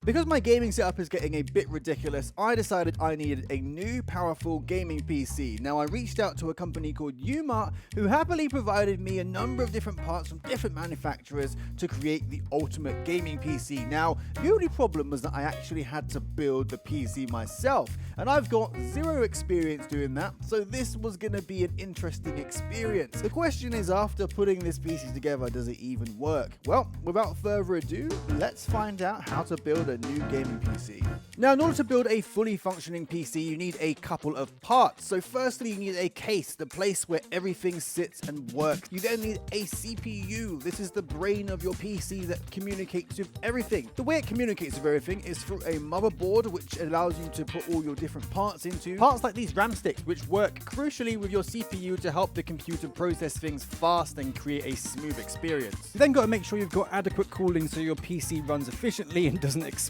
Because my gaming setup is getting a bit ridiculous, I decided I needed a new powerful gaming PC. Now I reached out to a company called UMART who happily provided me a number of different parts from different manufacturers to create the ultimate gaming PC. Now the only problem was that I actually had to build the PC myself, and I've got zero experience doing that, so this was going to be an interesting experience. The question is, after putting this PC together, does it even work? Well, without further ado, let's find out how to build a new gaming PC. Now, in order to build a fully functioning PC, you need a couple of parts. So firstly, you need a case, the place where everything sits and works. You then need a CPU. This is the brain of your PC that communicates with everything. The way it communicates with everything is through a motherboard, which allows you to put all your different parts into. Parts like these RAM sticks, which work crucially with your CPU to help the computer process things fast and create a smooth experience. You then got to make sure you've got adequate cooling so your PC runs efficiently and doesn't explode.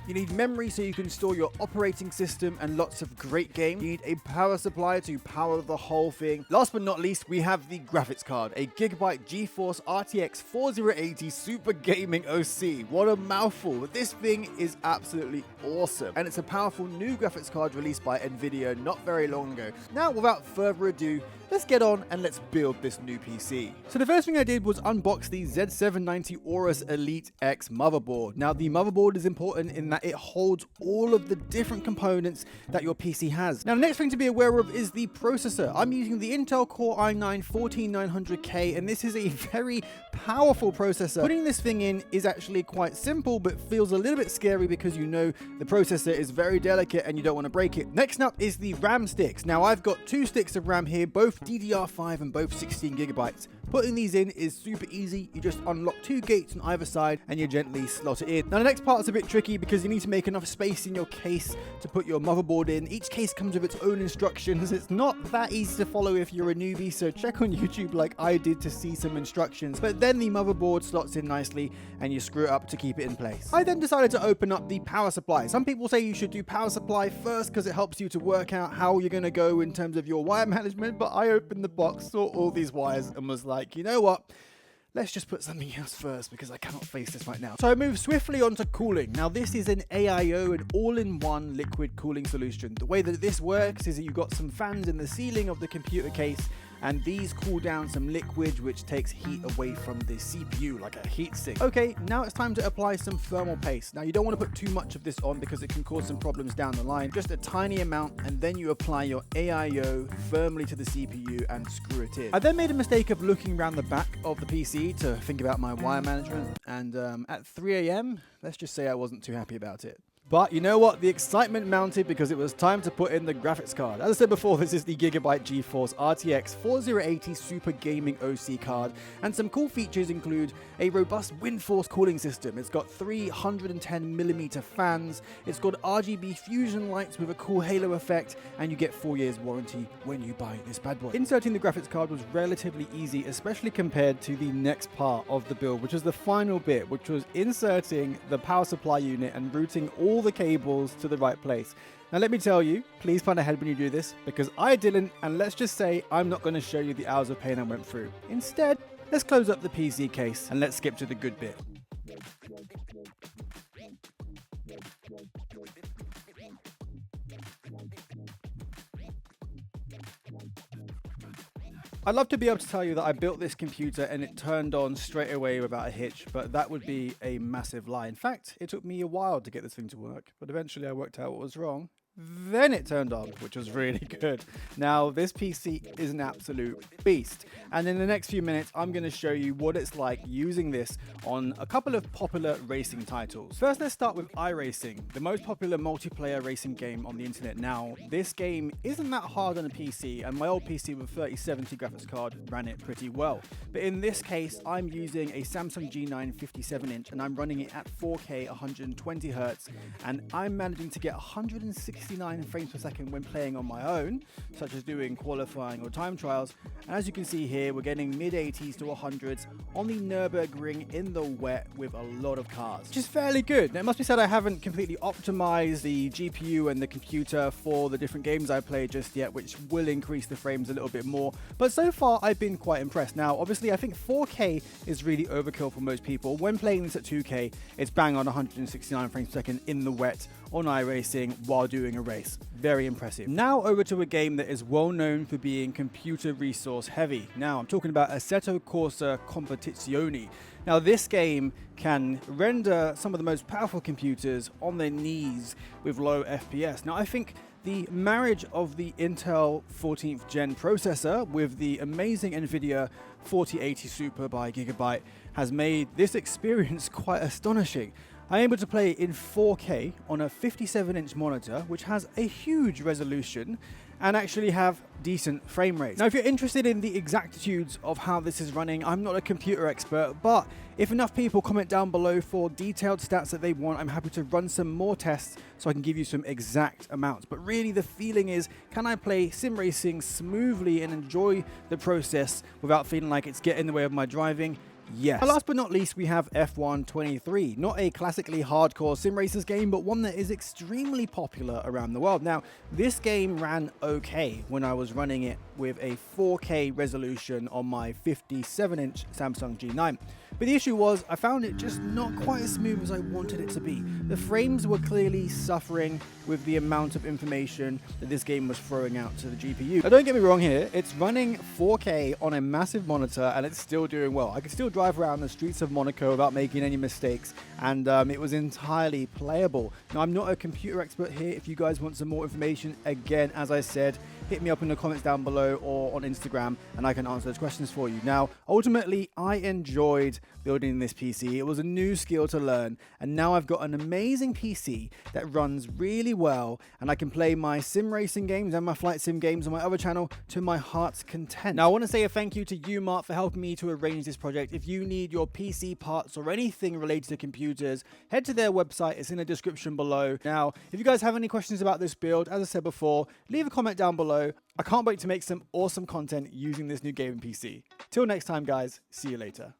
You need memory so you can store your operating system and lots of great games. You need a power supply to power the whole thing. Last but not least, we have the graphics card, a GIGABYTE GeForce RTX 4080 Super Gaming OC. What a mouthful, but this thing is absolutely awesome, and it's a powerful new graphics card released by Nvidia not very long ago. Now, without further ado, let's get on and let's build this new PC. So the first thing I did was unbox the Z790 AORUS Elite X motherboard. Now the motherboard is important in that it holds all of the different components that your PC has. Now the next thing to be aware of is the processor. I'm using the Intel Core i9-14900K, and this is a very powerful processor. Putting this thing in is actually quite simple, but feels a little bit scary because you know the processor is very delicate and you don't want to break it. Next up is the RAM sticks. Now I've got two sticks of RAM here, both DDR5 and both 16 gigabytes. Putting these in is super easy. You just unlock two gates on either side and you gently slot it in. Now the next part is a bit tricky because you need to make enough space in your case to put your motherboard in. Each case comes with its own instructions. It's not that easy to follow if you're a newbie, so check on YouTube like I did to see some instructions. But then the motherboard slots in nicely and you screw it up to keep it in place. I then decided to open up the power supply. Some people say you should do power supply first because it helps you to work out how you're going to go in terms of your wire management, but I opened the box, saw all these wires and was like, you know what? Let's just put something else first because I cannot face this right now. So I move swiftly on to cooling. Now this is an AIO, an all-in-one liquid cooling solution. The way that this works is that you've got some fans in the ceiling of the computer case, and these cool down some liquid which takes heat away from the CPU like a heat sink. Okay, now it's time to apply some thermal paste. Now you don't want to put too much of this on because it can cause some problems down the line. Just a tiny amount, and then you apply your AIO firmly to the CPU and screw it in. I then made a mistake of looking around the back of the PC to think about my wire management, and at 3 AM, let's just say I wasn't too happy about it. But you know what? The excitement mounted because it was time to put in the graphics card. As I said before, this is the GIGABYTE GeForce RTX 4080 Super Gaming OC card, and some cool features include a robust wind force cooling system. It's got 310mm fans, it's got RGB fusion lights with a cool halo effect, and you get 4 years warranty when you buy this bad boy. Inserting the graphics card was relatively easy, especially compared to the next part of the build, which was the final bit, which was inserting the power supply unit and routing all the cables to the right place. Now let me tell you, please plan ahead when you do this because I didn't, and let's just say I'm not going to show you the hours of pain I went through. Instead, let's close up the PC case and let's skip to the good bit. I'd love to be able to tell you that I built this computer and it turned on straight away without a hitch, but that would be a massive lie. In fact, it took me a while to get this thing to work, but eventually I worked out what was wrong. Then it turned on, which was really good. Now, this PC is an absolute beast. And in the next few minutes, I'm going to show you what it's like using this on a couple of popular racing titles. First, let's start with iRacing, the most popular multiplayer racing game on the internet now. This game isn't that hard on a PC, and my old PC with 3070 graphics card ran it pretty well. But in this case, I'm using a Samsung G9 57-inch, and I'm running it at 4K 120Hz, and I'm managing to get 160 69 frames per second when playing on my own, such as doing qualifying or time trials. And as you can see here, we're getting mid-80s to 100s on the Nürburgring in the wet with a lot of cars, which is fairly good. Now, it must be said I haven't completely optimized the GPU and the computer for the different games I play just yet, which will increase the frames a little bit more. But so far, I've been quite impressed. Now, obviously, I think 4K is really overkill for most people. When playing this at 2K, it's bang on 169 frames per second in the wet on iRacing while doing a race. Very impressive. Now over to a game that is well known for being computer resource heavy. Now I'm talking about Assetto Corsa Competizione. Now this game can render some of the most powerful computers on their knees with low FPS. Now I think the marriage of the Intel 14th gen processor with the amazing NVIDIA 4080 Super by GIGABYTE has made this experience quite astonishing. I'm able to play in 4K on a 57-inch monitor, which has a huge resolution, and actually have decent frame rates. Now, if you're interested in the exactitudes of how this is running, I'm not a computer expert, but if enough people comment down below for detailed stats that they want, I'm happy to run some more tests so I can give you some exact amounts. But really the feeling is, can I play sim racing smoothly and enjoy the process without feeling like it's getting in the way of my driving? Yes. And last but not least, we have F1 23. Not a classically hardcore sim racers game, but one that is extremely popular around the world. Now, this game ran okay when I was running it with a 4K resolution on my 57-inch Samsung G9. But the issue was, I found it just not quite as smooth as I wanted it to be. The frames were clearly suffering with the amount of information that this game was throwing out to the GPU. Now, don't get me wrong here, it's running 4K on a massive monitor and it's still doing well. I could still drive around the streets of Monaco without making any mistakes, and it was entirely playable. Now, I'm not a computer expert here. If you guys want some more information, again, as I said, hit me up in the comments down below or on Instagram and I can answer those questions for you. Now, ultimately, I enjoyed building this PC. It was a new skill to learn, and now I've got an amazing PC that runs really well, and I can play my sim racing games and my flight sim games on my other channel to my heart's content. Now, I want to say a thank you to UMART for helping me to arrange this project. If you need your PC parts or anything related to computers, head to their website. It's in the description below. Now, if you guys have any questions about this build, as I said before, leave a comment down below. I can't wait to make some awesome content using this new gaming PC. Till next time, guys, see you later.